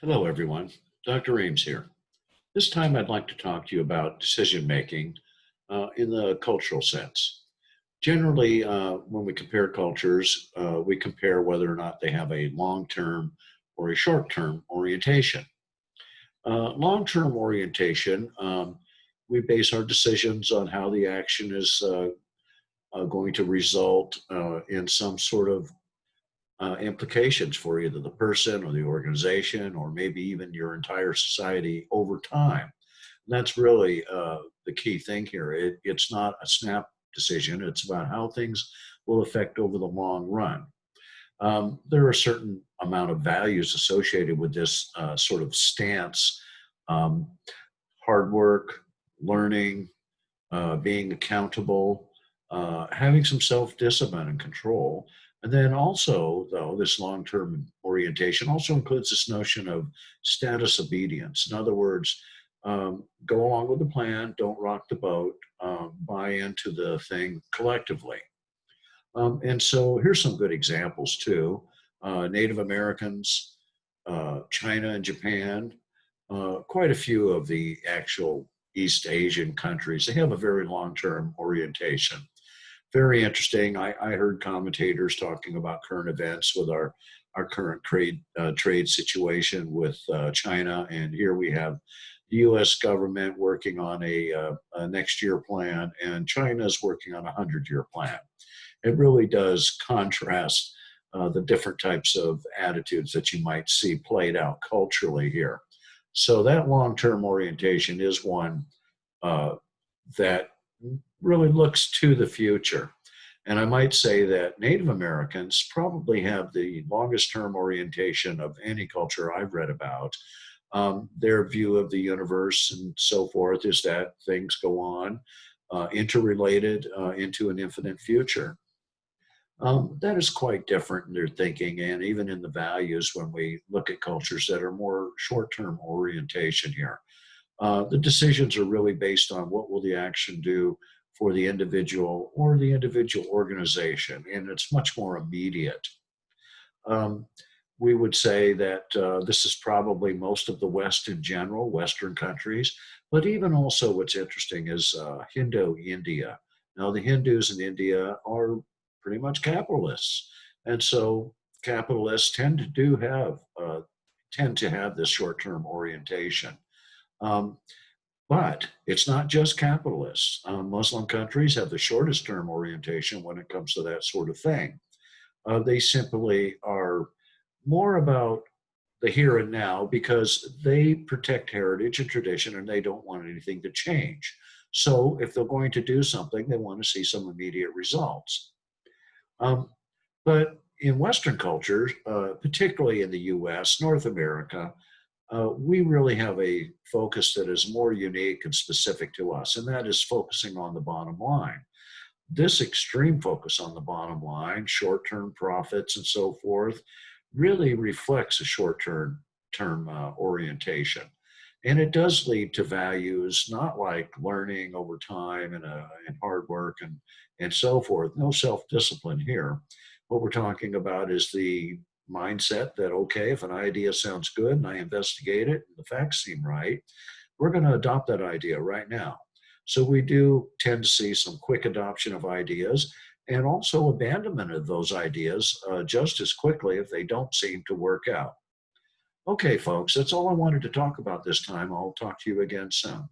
Hello, everyone. Dr. Eames here. This time, I'd like to talk to you about decision making in the cultural sense. Generally, when we compare cultures, we compare whether or not they have a long term or a short term orientation. Long term orientation, we base our decisions on how the action is going to result in some sort of implications for either the person or the organization or maybe even your entire society over time. And that's really the key thing here. It's not a snap decision, it's about how things will affect over the long run. There are a certain amount of values associated with this sort of stance. Um, Hard work, learning, being accountable, having some self discipline and control. And then also, though, this long term orientation also includes this notion of status obedience. In other words, go along with the plan, don't rock the boat, buy into the thing collectively. And so here's some good examples too. Native Americans, China and Japan, quite a few of the actual East Asian countries, they have a very long-term orientation. Very interesting. I heard commentators talking about current events with our current trade situation with China, and here we have the U.S. government working on a next year plan, and China is working on a 100-year plan. It really does contrast the different types of attitudes that you might see played out culturally here. So that long-term orientation is one uh, that really looks to the future. And I might say that Native Americans probably have the longest term orientation of any culture I've read about. Their view of the universe and so forth is that things go on, interrelated into an infinite future. That is quite different in their thinking and even in the values when we look at cultures that are more short term orientation here. The decisions are really based on what will the action do for the individual or the individual organization, and it's much more immediate. Um, we would say that this is probably most of the West in general, Western countries, but even also what's interesting is Hindu India. Now, the Hindus in India are pretty much capitalists, and so capitalists tend to have this short-term orientation. Um, but it's not just capitalists. Muslim countries have the shortest term orientation when it comes to that sort of thing. They simply are more about the here and now because they protect heritage and tradition and they don't want anything to change. So if they're going to do something, they want to see some immediate results. Um, but in Western cultures, particularly in the US, North America, we really have a focus that is more unique and specific to us, and that is focusing on the bottom line. This extreme focus on the bottom line, short term profits, and so forth, really reflects a short term orientation. And it does lead to values not like learning over time and hard work and so forth. No self discipline here. What we're talking about is the mindset that, okay, if an idea sounds good and I investigate it, and the facts seem right, we're going to adopt that idea right now. So we do tend to see some quick adoption of ideas and also abandonment of those ideas just as quickly if they don't seem to work out. Okay, folks, that's all I wanted to talk about this time. I'll talk to you again soon.